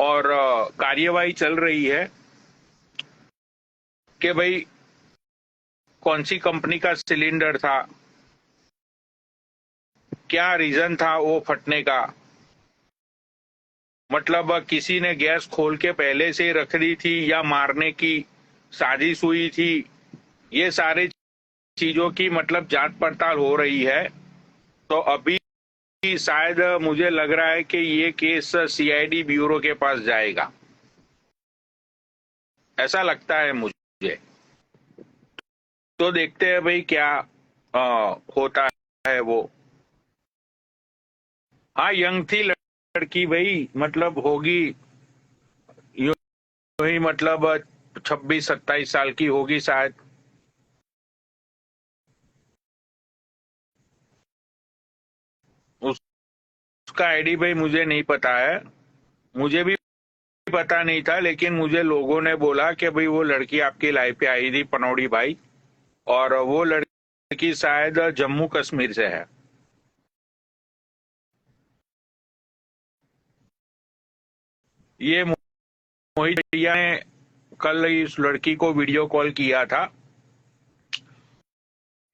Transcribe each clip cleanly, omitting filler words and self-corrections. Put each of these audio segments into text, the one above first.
और कार्यवाही चल रही है कि भाई कौन सी कंपनी का सिलेंडर था, क्या रीजन था वो फटने का। मतलब किसी ने गैस खोल के पहले से रख दी थी या मारने की साजिश हुई थी। ये सारी चीजों की मतलब जांच पड़ताल हो रही है। तो अभी शायद मुझे लग रहा है कि ये केस सीआईडी ब्यूरो के पास जाएगा, ऐसा लगता है मुझे। तो देखते हैं भाई क्या होता है वो। हाँ, यंग थी लड़की भाई, मतलब होगी यूं ही, मतलब 26-27 साल की होगी शायद। उसका आईडी भाई मुझे नहीं पता है, मुझे भी पता नहीं था, लेकिन मुझे लोगों ने बोला कि भाई वो लड़की आपकी लाइफ पे आई थी पनौड़ी भाई, और वो लड़की शायद जम्मू कश्मीर से है। ये मोहित भैया ने कल इस लड़की को वीडियो कॉल किया था,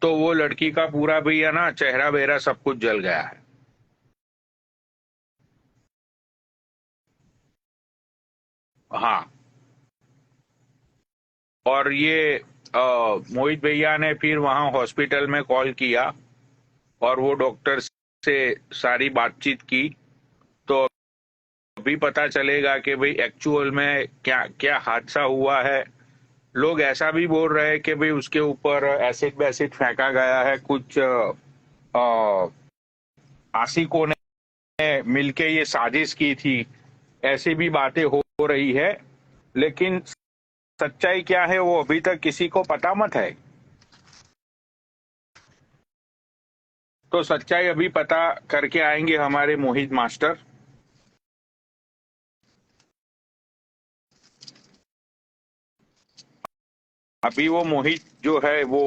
तो वो लड़की का पूरा भैया ना चेहरा वेहरा सब कुछ जल गया है। हाँ, और ये मोहित भैया ने फिर वहां हॉस्पिटल में कॉल किया और वो डॉक्टर से सारी बातचीत की। तो अभी पता चलेगा कि भाई एक्चुअल में क्या क्या हादसा हुआ है। लोग ऐसा भी बोल रहे हैं कि भाई उसके ऊपर एसिड वैसिड फेंका गया है, कुछ आशिकों ने मिलके ये साजिश की थी, ऐसी भी बातें हो रही है। लेकिन सच्चाई क्या है वो अभी तक किसी को पता मत है। तो सच्चाई अभी पता करके आएंगे हमारे मोहित मास्टर। अभी वो मोहित जो है वो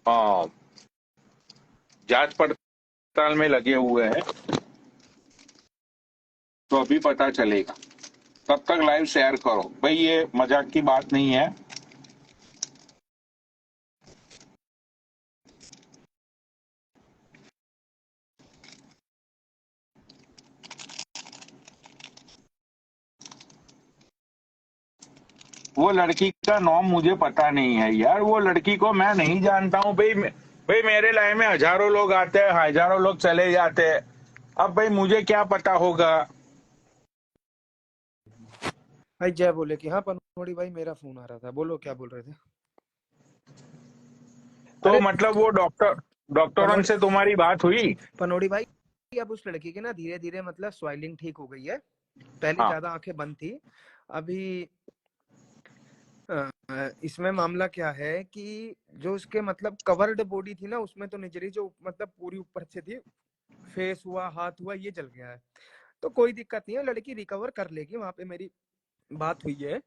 अ, जांच पड़ताल में लगे हुए हैं, तो अभी पता चलेगा। तब तक लाइव शेयर करो भाई, ये मजाक की बात नहीं है। वो लड़की का नाम मुझे पता नहीं है यार, वो लड़की को मैं नहीं जानता हूँ भाई। भाई मेरे लाइन में हजारों लोग आते हैं, हजारों लोग चले जाते हैं, अब भाई मुझे क्या पता होगा। भाई जय बोले कि हाँ पनोड़ी भाई, मेरा फोन आ रहा था, बोलो क्या बोल रहे थे। तो अरे मतलब वो डॉक्टरों पनोड़ी से तुम्हारी बात हुई? पनोड़ी भाई, अब उस लड़की की ना धीरे धीरे मतलब स्वाइलिंग ठीक हो गई है। पहले हाँ, ज्यादा आंखें बंद थी। अभी इसमें मामला क्या है कि जो उसके मतलब कवर्ड बॉडी थी ना, उसमें तो निजरी जो मतलब पूरी ऊपर से थी, फेस हुआ, हाथ हुआ, ये जल गया है। तो कोई दिक्कत नहीं है, लड़की रिकवर कर लेगी। वहां पे मेरी बात हुई है,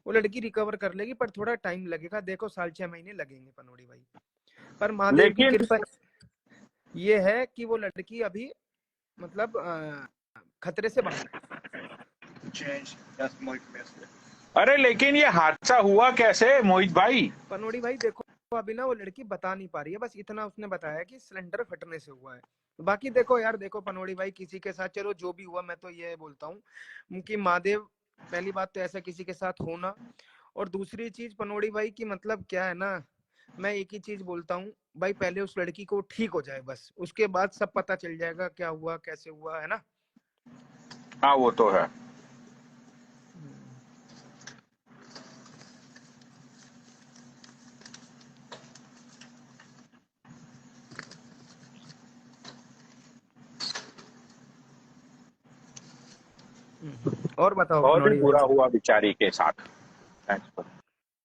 वो लड़की रिकवर कर लेगी, पर थोड़ा टाइम लगेगा। देखो 6.5 महीने लगेंगे पनोड़ी भाई। पर महादेव की लेकिन कृपा ये है कि वो लड़की अभी मतलब खतरे से बाहर है। अरे लेकिन ये हादसा हुआ कैसे मोहित भाई? पनोड़ी भाई देखो, अभी ना वो लड़की बता नहीं पा रही है, बस इतना उसने बताया कि सिलेंडर फटने से हुआ है। बाकी देखो यार, देखो पनोड़ी भाई, किसी के साथ चलो जो भी हुआ, मैं तो ये बोलता हूँ कि महादेव, पहली बात तो ऐसा किसी के साथ होना। और दूसरी चीज पनोड़ी भाई की मतलब क्या है ना, मैं एक ही चीज बोलता हूँ भाई, पहले उस लड़की को ठीक हो जाए बस, उसके बाद सब पता चल जाएगा क्या हुआ कैसे हुआ, है ना। हाँ, वो तो है। और बताओ बहुत ही पनोड़ी भाई। बुरा हुआ बेचारी के साथ।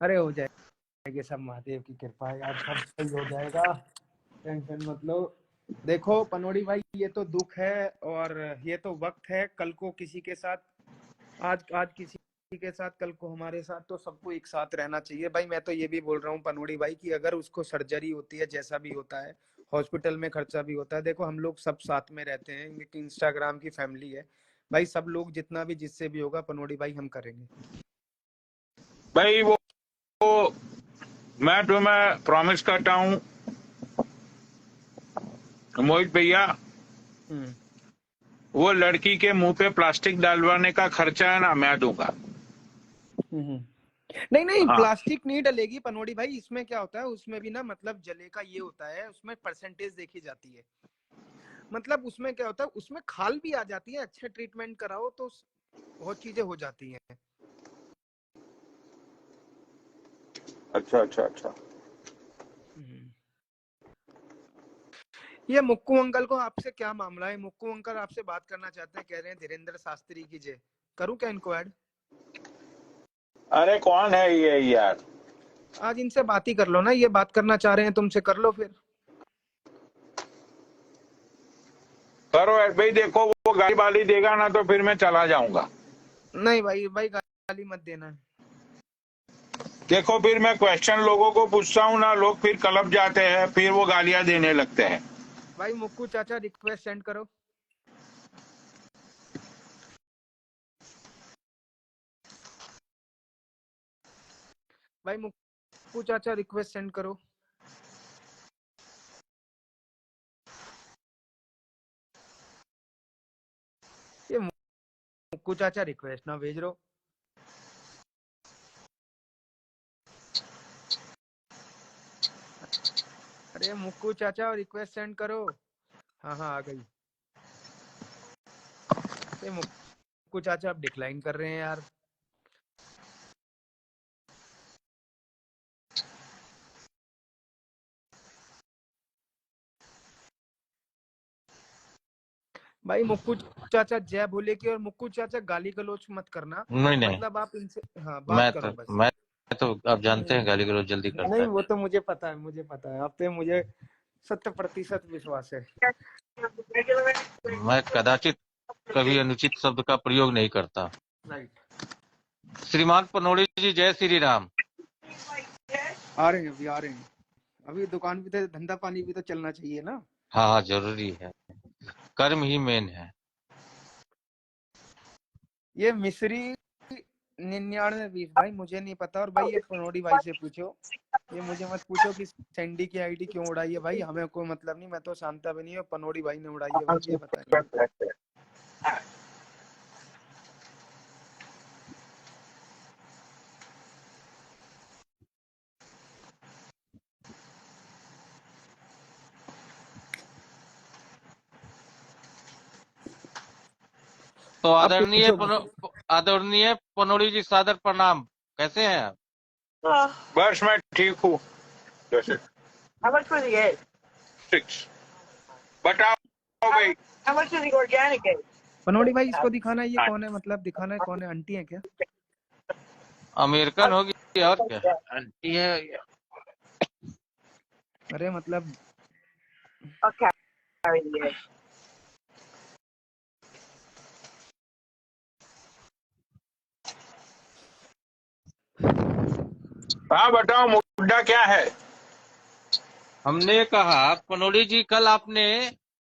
अरे हो जाएगा सब, महादेव की कृपा है यार, सब सही हो जाएगा, टेंशन मत लो। देखो पनोड़ी भाई, ये तो दुख है और ये तो वक्त है। कल को किसी के साथ, आज आज किसी के साथ, कल को हमारे साथ, तो सबको एक साथ रहना चाहिए भाई। मैं तो ये भी बोल रहा हूँ पनोड़ी भाई कि अगर उसको सर्जरी होती है, जैसा भी होता है, हॉस्पिटल में खर्चा भी होता है, देखो हम लोग सब साथ में रहते हैं, एक इंस्टाग्राम की फैमिली है। भाई सब लोग जितना भी जिससे भी होगा पनोड़ी भाई हम करेंगे। भाई वो मैं तुम्हें प्रॉमिस करता हूँ मोहित भैया, हम्म। वो लड़की के मुंह पे प्लास्टिक डालवाने का खर्चा है ना, मैं दूंगा। नहीं नहीं, हाँ। प्लास्टिक नहीं डलेगी पनोड़ी भाई। इसमें क्या होता है, उसमें भी ना मतलब जले का ये होता है, उसमें परसेंटेज देखी जाती है। मतलब उसमें क्या होता है, उसमें खाल भी आ जाती है, अच्छे ट्रीटमेंट कराओ तो बहुत चीजें हो जाती हैं। अच्छा अच्छा अच्छा। हम्म। ये मुक्कू अंकल को आपसे क्या मामला है? मुक्कू अंकल आपसे बात करना चाहते हैं, कह रहे हैं धीरेन्द्र शास्त्री की जय। करूं क्या इनको ऐड? अरे कौन है ये यार? आज इनसे बात ही कर लो ना, ये बात करना चाह रहे हैं तुमसे, कर लो फिर। करो यार भाई, देखो वो गाली वाली देगा ना तो फिर मैं चला जाऊंगा। नहीं भाई, भाई गाली मत देना। देखो फिर मैं क्वेश्चन लोगों को पूछता हूँ ना, लोग फिर कलप जाते हैं, फिर वो गालियां देने लगते हैं। भाई मुक्कू चाचा रिक्वेस्ट सेंड करो। भाई मुक्कू चाचा रिक्वेस्ट सेंड करो। ये मुक्कू चाचा रिक्वेस्ट ना भेज रहे हो। अरे मुक्कू चाचा रिक्वेस्ट सेंड करो। हाँ हाँ, आ गई। ये मुक्कू चाचा अब डिक्लाइन कर रहे हैं यार। भाई मुक्कू चाचा जय भोले की, और मुक्कू चाचा गाली गलौज मत करना। नहीं नहीं, मतलब आप इनसे हाँ बात करो बस। मैं तो आप जानते हैं नहीं गाली गलौज जल्दी करता नहीं, है। वो तो मुझे पता है, मुझे पता है, आप पे मुझे 100% विश्वास है। मैं कदाचित कभी अनुचित शब्द का प्रयोग नहीं करता। राइट। श्रीमान पनोड़ी जी, जय श्री राम। आ रहे हैं, अभी आ रहे हैं। अभी दुकान भी तो, धंधा पानी भी तो चलना चाहिए ना। हाँ हाँ, जरूरी है, कर्म ही मेन है। ये मिस्री 9920 भाई मुझे नहीं पता, और भाई ये पनोड़ी भाई से पूछो। ये मुझे मत पूछो कि सैंडी की आईडी क्यों उड़ाई है, भाई हमें कोई मतलब नहीं। मैं तो शांता भी नहीं हूँ, पनोड़ी भाई ने उड़ाई है, भाई ये बताएंगे। तो अब पूछो बस। आदरणीय पनोड़ी जी, सादर प्रणाम। कैसे हैं आप? बस मैं ठीक हूँ। जैसे How much for the egg? 6 बताओ How भाई। much, how much are the organic eggs? पनोड़ी भाई इसको दिखाना, ये कौन है? मतलब दिखाना है कौन है, आंटी है क्या? अमेरिकन होगी और क्या। आंटी है। अरे मतलब I'll carry the eggs. हाँ बताओ, मुद्दा क्या है? हमने कहा पनोड़ी जी, कल आपने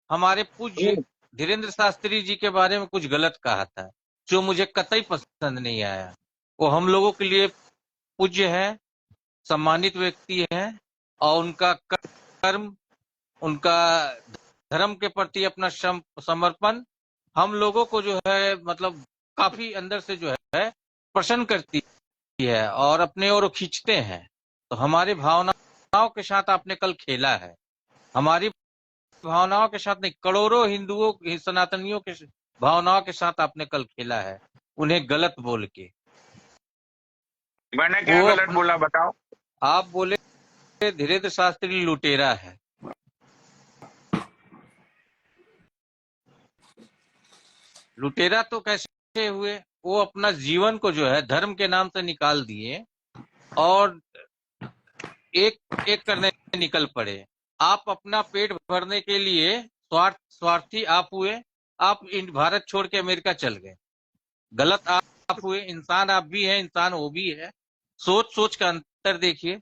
हमारे पूज्य धीरेन्द्र शास्त्री जी के बारे में कुछ गलत कहा था, जो मुझे कतई पसंद नहीं आया। वो हम लोगों के लिए पूज्य है, सम्मानित व्यक्ति है, और उनका कर्म, उनका धर्म के प्रति अपना समर्पण हम लोगों को जो है मतलब काफी अंदर से जो है प्रसन्न करती है और अपने ओर खींचते हैं। तो हमारी भावनाओं के साथ आपने कल खेला है, हमारी भावनाओं के साथ नहीं, करोड़ों हिंदुओं सनातनियों के भावनाओं के साथ आपने कल खेला है, उन्हें गलत बोल के। मैंने क्या वो गलत बोला बताओ? आप बोले धीरेन्द्र शास्त्री लुटेरा है। लुटेरा तो कैसे हुए? वो अपना जीवन को जो है धर्म के नाम से निकाल दिए और एक एक करने निकल पड़े। आप अपना पेट भरने के लिए स्वार्थी आप हुए, आप भारत छोड़ के अमेरिका चल गए। गलत आप हुए। इंसान आप भी हैं, इंसान वो भी है। सोच सोच का अंतर देखिए।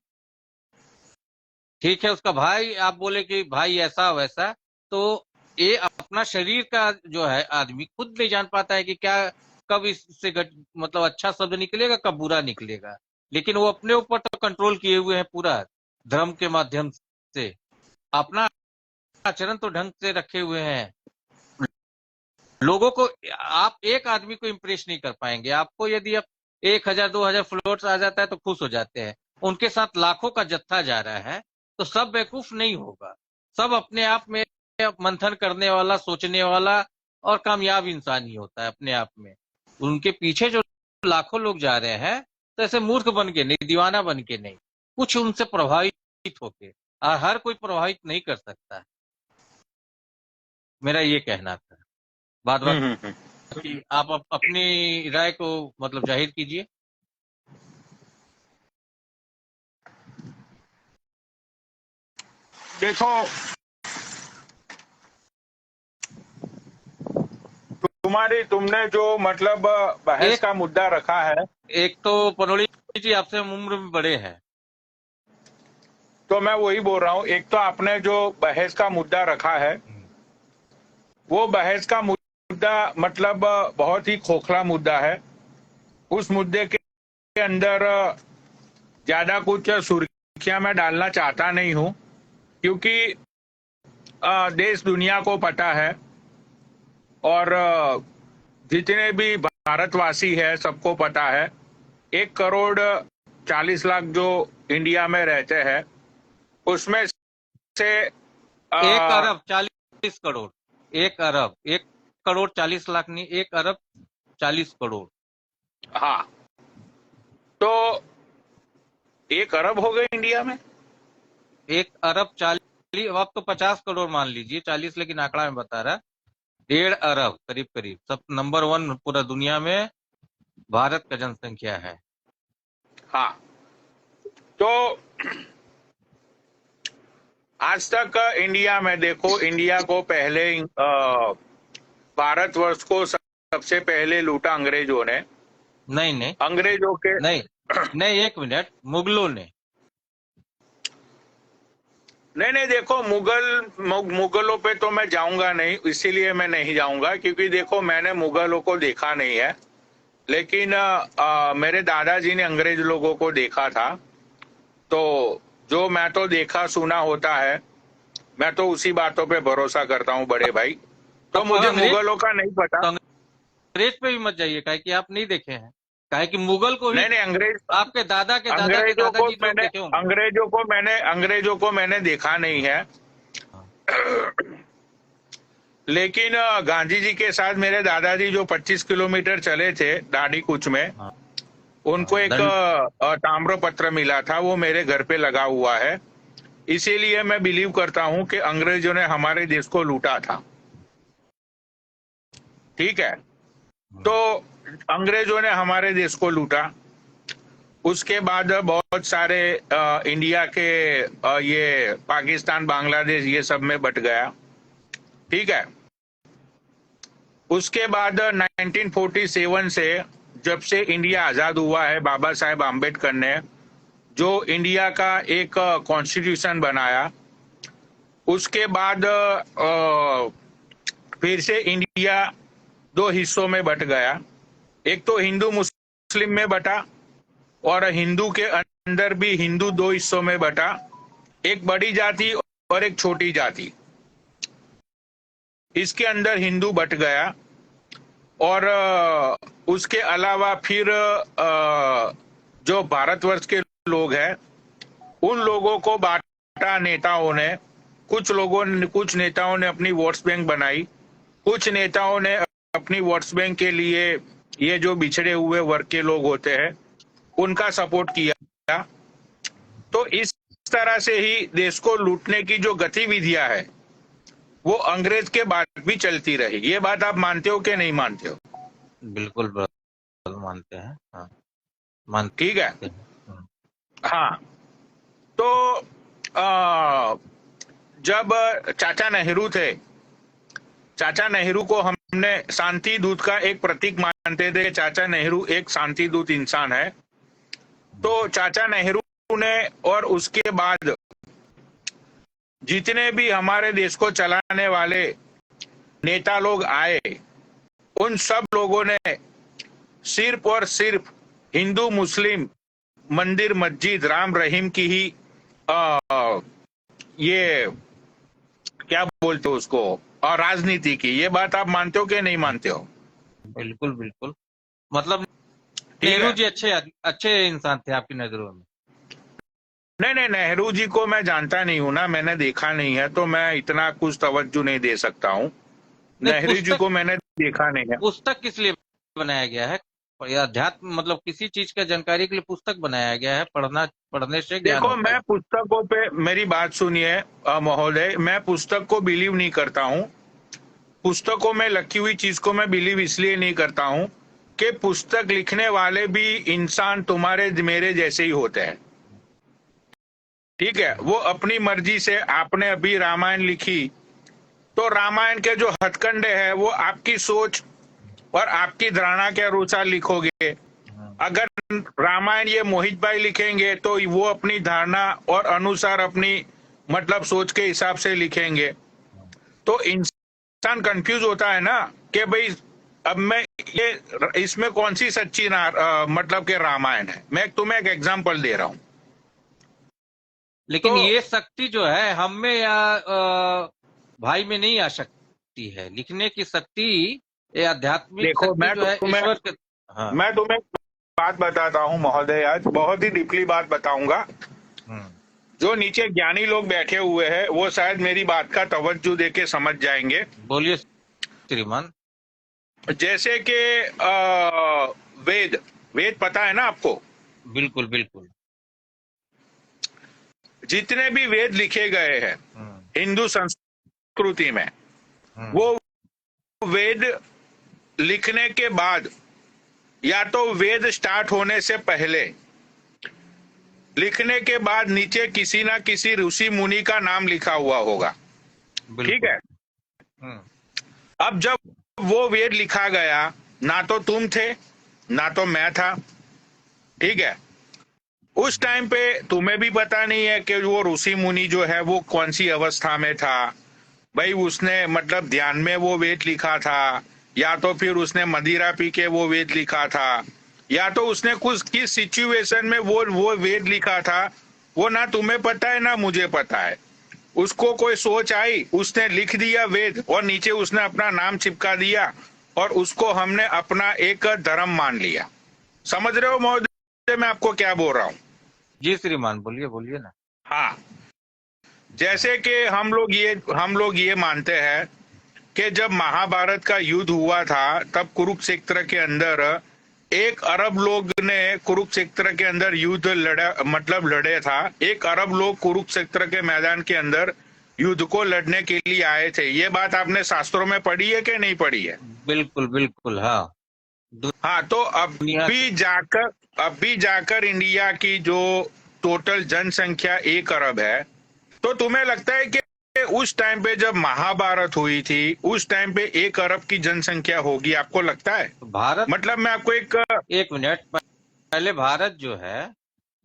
ठीक है, उसका भाई आप बोले कि भाई ऐसा वैसा, तो ये अपना शरीर का जो है आदमी खुद नहीं जान पाता है कि क्या कब इससे मतलब अच्छा शब्द निकलेगा, कब बुरा निकलेगा। लेकिन वो अपने ऊपर तो कंट्रोल किए हुए हैं पूरा, धर्म के माध्यम से अपना आचरण तो ढंग से रखे हुए हैं। लोगों को, आप एक आदमी को इम्प्रेस नहीं कर पाएंगे। आपको यदि आप 1000 2000 फ्लोर्स आ जाता है तो खुश हो जाते हैं। उनके साथ लाखों का जत्था जा रहा है तो सब बेवकूफ नहीं होगा। सब अपने आप में मंथन करने वाला, सोचने वाला और कामयाब इंसान ही होता है अपने आप में। उनके पीछे जो लाखों लोग जा रहे हैं तो ऐसे मूर्ख बन के नहीं, दीवाना बन के नहीं, कुछ उनसे प्रभावित होके। और हर कोई प्रभावित नहीं कर सकता। मेरा ये कहना था। बात कि आप अपनी राय को मतलब जाहिर कीजिए। देखो, तुमने जो मतलब बहस का मुद्दा रखा है, एक तो पनोली जी आपसे हम उम्र में बड़े हैं, तो मैं वही बोल रहा हूँ। एक तो आपने जो बहस का मुद्दा रखा है, वो बहस का मुद्दा मतलब बहुत ही खोखला मुद्दा है। उस मुद्दे के अंदर ज्यादा कुछ सुर्खियां मैं डालना चाहता नहीं हूं, क्योंकि देश दुनिया को पता है और जितने भी भारतवासी है सबको पता है। 1,40,00,000 जो इंडिया में रहते हैं, उसमें से 1 अरब 40 करोड़, 1 अरब 1 करोड़ 40 लाख नहीं, 1 अरब 40 करोड़। हाँ, तो 1 अरब हो गए इंडिया में। 1 अरब 40, अब तो 50 करोड़ मान लीजिए, 40 लेकिन आंकड़ा में बता रहा। 1.5 अरब करीब करीब, सब नंबर 1 पूरा दुनिया में भारत का जनसंख्या है। हाँ, तो आज तक इंडिया में देखो, इंडिया को पहले भारतवर्ष को सबसे पहले लूटा अंग्रेजों ने। नहीं अंग्रेजों के नहीं 1 मिनट, मुगलों ने। नहीं, देखो, मुगलों पे तो मैं जाऊंगा नहीं, इसीलिए मैं नहीं जाऊंगा क्योंकि देखो मैंने मुगलों को देखा नहीं है। लेकिन मेरे दादाजी ने अंग्रेज लोगों को देखा था, तो जो मैं तो देखा सुना होता है, मैं तो उसी बातों पे भरोसा करता हूँ बड़े भाई। तो मुझे मुगलों का नहीं पता। तो अंग्रेज पे भी मत जाइए, काहे कि आप नहीं देखे हैं। काहे कि मुगल को ही नहीं, अंग्रेज, आपके दादा के दादा के दादाजी लोग देखे होंगे। अंग्रेजों को मैंने देखा नहीं है। लेकिन गांधी जी के साथ मेरे दादाजी जो 25 किलोमीटर चले थे दाढ़ी कूच में, उनको एक ताम्रपत्र मिला था, वो मेरे घर पे लगा हुआ है। इसीलिए मैं बिलीव करता हूं कि अंग्रेजों ने हमारे देश को लूटा था। ठीक है, तो अंग्रेजों ने हमारे देश को लूटा। उसके बाद बहुत सारे इंडिया के ये पाकिस्तान, बांग्लादेश, ये सब में बट गया। ठीक है, उसके बाद 1947 से जब से इंडिया आजाद हुआ है, बाबा साहेब आम्बेडकर ने जो इंडिया का एक कॉन्स्टिट्यूशन बनाया, उसके बाद फिर से इंडिया 2 हिस्सों में बट गया। एक तो हिंदू मुस्लिम में बटा, और हिंदू के अंदर भी हिंदू 2 हिस्सों में बटा, एक बड़ी जाति और एक छोटी जाति। इसके अंदर हिंदू बट गया। और उसके अलावा फिर जो भारतवर्ष के लोग हैं, उन लोगों को बांटा नेताओं ने। कुछ नेताओं ने अपनी वोट्स बैंक बनाई, कुछ नेताओं ने अपनी वोट्स बैंक के लिए ये जो बिछड़े हुए वर्ग के लोग होते हैं उनका सपोर्ट किया। तो इस तरह से ही देश को लूटने की जो गतिविधियां है वो अंग्रेज के बाद भी चलती रही। ये बात आप मानते हो कि नहीं मानते हो? बिल्कुल मानते हैं। हाँ, मानते। ठीक है। हाँ, तो जब चाचा नेहरू थे, चाचा नेहरू को हमने शांति दूत का एक प्रतीक मानते थे। चाचा नेहरू एक शांति दूत इंसान है। तो चाचा नेहरू ने और उसके बाद जितने भी हमारे देश को चलाने वाले नेता लोग आए, उन सब लोगों ने सिर्फ और सिर्फ हिंदू मुस्लिम मंदिर मस्जिद राम रहीम की ही ये क्या बोलते हो उसको, और राजनीति की। ये बात आप मानते हो कि नहीं मानते हो? बिल्कुल बिल्कुल। मतलब ठीक नेहरू है। जी अच्छे अच्छे इंसान थे आपकी नजरों में? नहीं नहीं, नेहरू जी को मैं जानता नहीं हूं ना, मैंने देखा नहीं है, तो मैं इतना कुछ तवज्जो नहीं दे सकता हूँ। नहीं, नेहरू जी को मैंने देखा नहीं है। पुस्तक किस लिए बनाया गया है? अध्यात्म मतलब किसी चीज का जानकारी के लिए पुस्तक बनाया गया है, पढ़ने से ज्ञान देखो, होता मैं है। पुस्तकों पे, मेरी बात सुनिए महोदय, मैं पुस्तक को बिलीव नहीं करता हूँ। पुस्तकों में लिखी हुई चीज को मैं बिलीव इसलिए नहीं करता हूँ कि पुस्तक लिखने वाले भी इंसान तुम्हारे मेरे जैसे ही होते हैं। ठीक है, वो अपनी मर्जी से, आपने अभी रामायण लिखी, तो रामायण के जो हथकंडे हैं वो आपकी सोच और आपकी धारणा के अनुसार लिखोगे। अगर रामायण ये मोहित भाई लिखेंगे तो वो अपनी धारणा और अनुसार अपनी मतलब सोच के हिसाब से लिखेंगे। तो इंसान कंफ्यूज होता है ना कि भाई अब मैं ये इसमें कौन सी सच्ची मतलब के रामायण है। मैं तुम्हें एक एग्जांपल दे रहा हूं। लेकिन तो ये शक्ति जो है हम में या भाई में नहीं आ सकती है, लिखने की शक्ति, ये आध्यात्मिक देखो, शक्ति जो है ईश्वर के। हाँ। मैं तुम्हें बात बताता हूँ महोदय, आज बहुत ही डीपली बात बताऊंगा। हम्म। जो नीचे ज्ञानी लोग बैठे हुए हैं वो शायद मेरी बात का तवज्जो देके समझ जाएंगे। बोलिए श्रीमान। जैसे कि वेद, वेद पता है ना आपको? बिल्कुल बिल्कुल। जितने भी वेद लिखे गए हैं हिंदू संस्कृति में, वो वेद लिखने के बाद या तो वेद स्टार्ट होने से पहले, लिखने के बाद नीचे किसी ना किसी ऋषि मुनि का नाम लिखा हुआ होगा। ठीक है। अब जब वो वेद लिखा गया, ना तो तुम थे ना तो मैं था। ठीक है। उस टाइम पे तुम्हें भी पता नहीं है कि वो ऋषि मुनि जो है वो कौन सी अवस्था में था। भाई उसने मतलब ध्यान में वो वेद लिखा था, या तो फिर उसने मदिरा पी के वो वेद लिखा था, या तो उसने कुछ किस सिचुएशन में वो वेद लिखा था, वो ना तुम्हें पता है ना मुझे पता है। उसको कोई सोच आई, उसने लिख दिया वेद और नीचे उसने अपना नाम चिपका दिया और उसको हमने अपना एक धर्म मान लिया। समझ रहे हो महोदय मैं आपको क्या बोल रहा हूँ? जी श्रीमान, बोलिए बोलिए ना। हाँ, जैसे कि हम लोग ये मानते हैं कि जब महाभारत का युद्ध हुआ था तब कुरुक्षेत्र के अंदर 1 अरब लोग ने कुरुक्षेत्र के अंदर युद्ध लड़े था। 1 अरब लोग कुरुक्षेत्र के मैदान के अंदर युद्ध को लड़ने के लिए आए थे। ये बात आपने शास्त्रों में पढ़ी है कि नहीं पढ़ी है? बिल्कुल बिल्कुल। हाँ। हाँ, तो अभी जाकर इंडिया की जो टोटल जनसंख्या 1 अरब है, तो तुम्हें लगता है कि उस टाइम पे जब महाभारत हुई थी उस टाइम पे 1 अरब की जनसंख्या होगी? आपको लगता है? भारत, मतलब मैं आपको एक मिनट पहले, भारत जो है,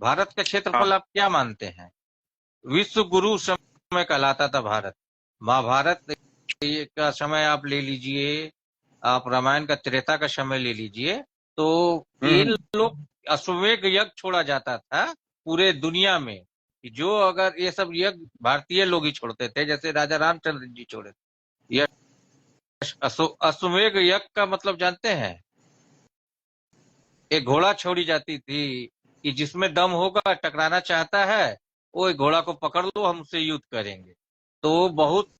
भारत का क्षेत्रफल आप क्या मानते हैं? विश्व गुरु समय कहलाता था भारत। महाभारत का समय आप ले लीजिए, आप रामायण का त्रेता का समय ले लीजिए, तो ये लोग अश्वमेध यज्ञ छोड़ा जाता था पूरे दुनिया में। जो अगर ये सब यज्ञ भारतीय लोग ही छोड़ते थे, जैसे राजा रामचंद्र जी छोड़े थे। यह अश्वमेध यज्ञ का मतलब जानते हैं? एक घोड़ा छोड़ी जाती थी कि जिसमें दम होगा, टकराना चाहता है, वो एक घोड़ा को पकड़ लो, हम उससे युद्ध करेंगे। तो बहुत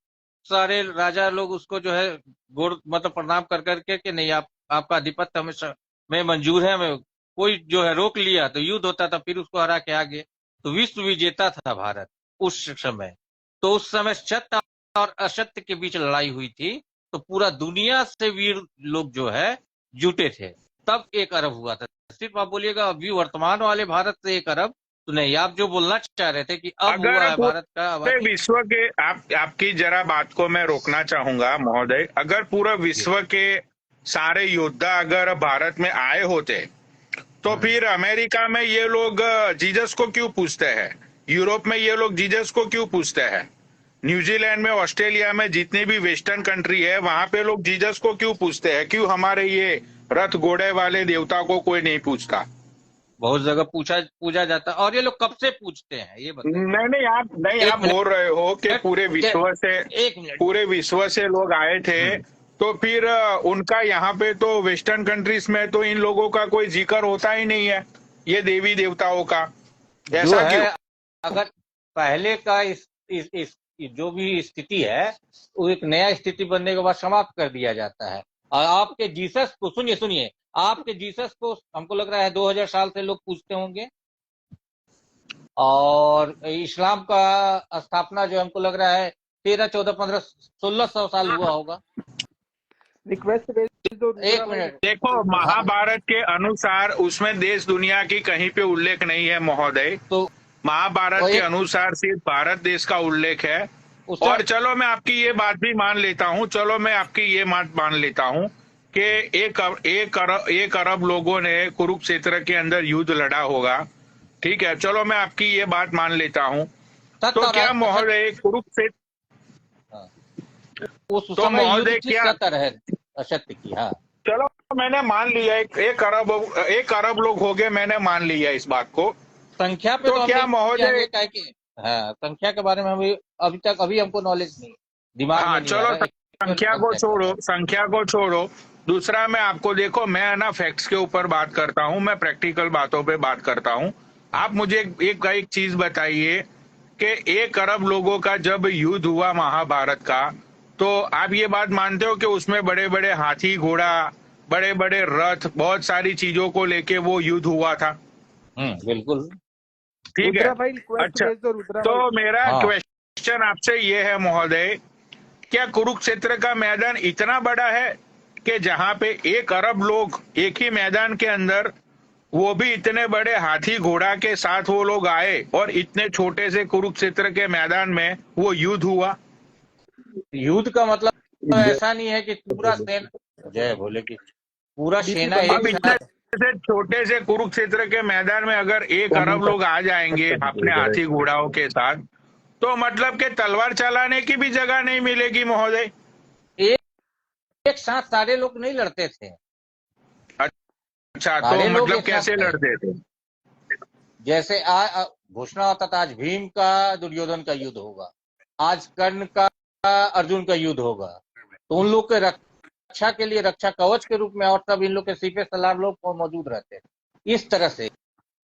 सारे राजा लोग उसको जो है गोड़ मतलब प्रणाम कर करके कि नहीं, आपका अधिपत्य हमेशा में मंजूर है, हमें कोई जो है रोक लिया तो युद्ध होता था, फिर उसको हरा के आगे। तो विश्व विजेता था भारत उस समय। तो उस समय सत्य और असत्य के बीच लड़ाई हुई थी, तो पूरा दुनिया से वीर लोग जो है जुटे थे, तब 1 अरब हुआ था। सिर्फ आप बोलिएगा अभी वर्तमान वाले भारत से 1 अरब तो नहीं, आप जो बोलना चाह रहे थे कि अब हुआ है भारत का आबादी। विश्व के आपकी जरा बात को मैं रोकना चाहूंगा महोदय। अगर पूरा विश्व के सारे योद्धा अगर भारत में आए होते तो फिर अमेरिका में ये लोग जीसस को क्यों पूछते हैं? यूरोप में ये लोग जीसस को क्यों पूछते हैं? न्यूजीलैंड में, ऑस्ट्रेलिया में, जितने भी वेस्टर्न कंट्री है, वहां पे लोग जीसस को क्यों पूछते हैं? क्यों हमारे ये रथ घोड़े वाले देवता को कोई नहीं पूछता? बहुत जगह पूजा जाता है। और ये लोग कब से पूछते हैं ये बताइए। नहीं, एक आप मिनट, बोल रहे हो कि पूरे एक मिनट। विश्व से लोग आए थे, तो फिर उनका यहाँ पे तो वेस्टर्न कंट्रीज में तो इन लोगों का कोई जिक्र होता ही नहीं है, ये देवी देवताओं का। जो ऐसा क्यों? है, अगर पहले का इस जो भी स्थिति है, वो एक नया स्थिति बनने के बाद समाप्त कर दिया जाता है। और आपके जीसस को सुनिए, आपके जीसस को हमको लग रहा है 2000 साल से लोग पूछते होंगे, और इस्लाम का स्थापना जो हमको लग रहा है 13, 14, 15, 1600 साल हुआ होगा। रिक्वेस्ट भेज दो। एक मिनट, देखो, महाभारत के अनुसार उसमें देश दुनिया की कहीं पे उल्लेख नहीं है महोदय। तो महाभारत के अनुसार सिर्फ भारत देश का उल्लेख है। और चलो मैं आपकी ये बात भी मान लेता हूँ, कि एक अरब लोगों ने कुरुक्षेत्र के अंदर युद्ध लड़ा होगा। ठीक है, चलो मैं आपकी ये बात मान लेता हूँ। तो क्या महोदय कुरुक्षेत्र, उस तो समय महोदय युद्ध क्या, असत्य की? हाँ, चलो मैंने मान लिया, एक अरब लोग हो गए, मैंने मान लिया इस बात को। संख्या पे तो क्या महोदय, हाँ, संख्या के बारे में अभी हमको नॉलेज नहीं, दिमाग में नहीं आ चलो रहा है। संख्या को छोड़ो। दूसरा, मैं आपको, देखो मैं ना फैक्ट्स के ऊपर बात करता हूँ, मैं प्रैक्टिकल बातों पे बात करता हूँ। आप मुझे एक चीज बताइए कि 1 अरब लोगों का जब युद्ध हुआ महाभारत का, तो आप ये बात मानते हो कि उसमें बड़े बड़े हाथी घोड़ा, बड़े बड़े रथ, बहुत सारी चीजों को लेके वो युद्ध हुआ था? बिल्कुल। ठीक है, भाई रिक्वेस्ट अच्छा, भेज दो रुद्रा तो भाई। मेरा क्वेश्चन आपसे ये है महोदय, क्या कुरुक्षेत्र का मैदान इतना बड़ा है कि जहां पे 1 अरब लोग एक ही मैदान के अंदर, वो भी इतने बड़े हाथी घोड़ा के साथ वो लोग आए, और इतने छोटे से कुरुक्षेत्र के मैदान में वो युद्ध हुआ? युद्ध का मतलब ऐसा नहीं है कि पूरा सेना, जय भोले की, पूरा सेना अब एक इतने साथ। से छोटे से कुरुक्षेत्र के मैदान में अगर 1 अरब लोग आ जाएंगे अपने हाथी घोड़ाओं के साथ, तो मतलब कि तलवार चलाने की भी जगह नहीं मिलेगी महोदय। एक साथ सारे लोग नहीं लड़ते थे। अच्छा, तो मतलब कैसे लड़ते थे? जैसे घोषणा होता था आज भीम का दुर्योधन का युद्ध होगा, आज कर्ण का अर्जुन का युद्ध होगा, तो उन लोग के रक्षा के लिए रक्षा कवच के रूप में और सब इन लोग के सीपे सलार लोग मौजूद रहते थे। इस तरह से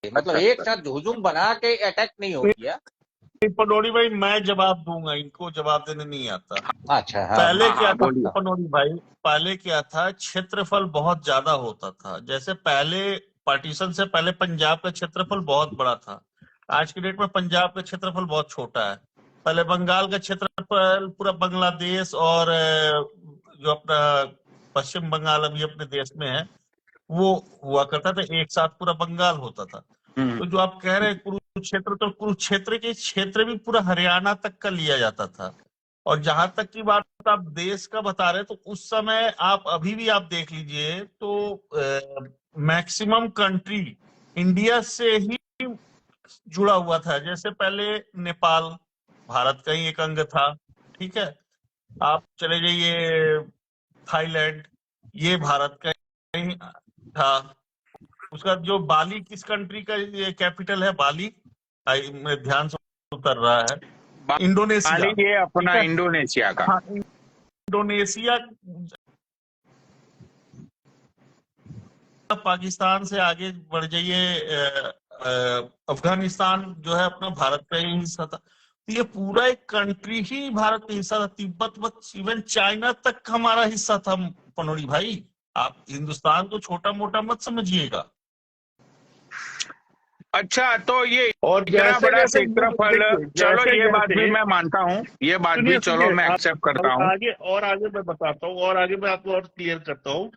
मतलब एक साथ हुजूम बना के अटैक नहीं हो गया। पनोरी भाई, मैं जवाब दूंगा, इनको जवाब देने नहीं आता। अच्छा, हाँ, पहले क्या था बोलिए। पनोरी भाई, पहले क्या था, क्षेत्रफल बहुत ज्यादा होता था। जैसे पहले पार्टीशन से पहले पंजाब का क्षेत्रफल बहुत बड़ा था। आज की डेट में पंजाब का क्षेत्रफल बहुत छोटा है। पहले बंगाल का क्षेत्रफल पूरा बांग्लादेश और जो अपना पश्चिम बंगाल अभी अपने देश में है, वो हुआ करता था, एक साथ पूरा बंगाल होता था। तो जो आप कह रहे हैं कुरुक्षेत्र, तो कुरुक्षेत्र के क्षेत्र भी पूरा हरियाणा तक का लिया जाता था। और जहां तक की बात आप देश का बता रहे हैं, तो उस समय आप अभी भी आप देख लीजिए तो मैक्सिमम कंट्री इंडिया से ही जुड़ा हुआ था। जैसे पहले नेपाल भारत का ही एक अंग था, ठीक है। आप चले जाइए थाईलैंड, ये भारत का ही था। उसका जो बाली किस कंट्री का कैपिटल है, बाली मेरे ध्यान से उतर रहा है, इंडोनेशिया। ये अपना इंडोनेशिया का। हाँ, इंडोनेशिया पाकिस्तान से आगे बढ़ जाइए, अफगानिस्तान जो है अपना भारत का ही हिस्सा था। तो ये पूरा एक कंट्री ही भारत का हिस्सा था। तिब्बत, इवन चाइना तक हमारा हिस्सा था पनोरी भाई। आप हिंदुस्तान को छोटा मोटा मत समझिएगा। अच्छा, तो ये और इतना बड़ा क्षेत्रफल, चलो ये जैसे बात भी मैं मानता हूँ, ये बात भी चलो मैं एक्सेप्ट करता हूँ। आगे मैं बताता हूँ, और आगे मैं आपको और क्लियर करता हूँ।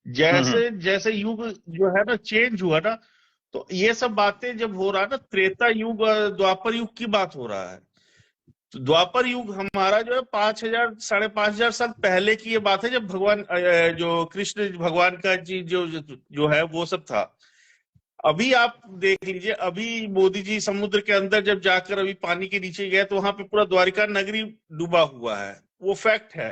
जैसे जैसे युग जो है ना चेंज हुआ ना, तो ये सब बातें जब हो रहा है ना, त्रेता युग और द्वापर युग की बात हो रहा है। तो द्वापर युग हमारा जो है 5000 5,500 साल पहले की ये बात है, जब भगवान जो कृष्ण भगवान का जी जो है वो सब था। अभी आप देख लीजिए, अभी मोदी जी समुद्र के अंदर जब जाकर अभी पानी के नीचे गए तो वहां पे पूरा द्वारिका नगरी डूबा हुआ है, वो फैक्ट है।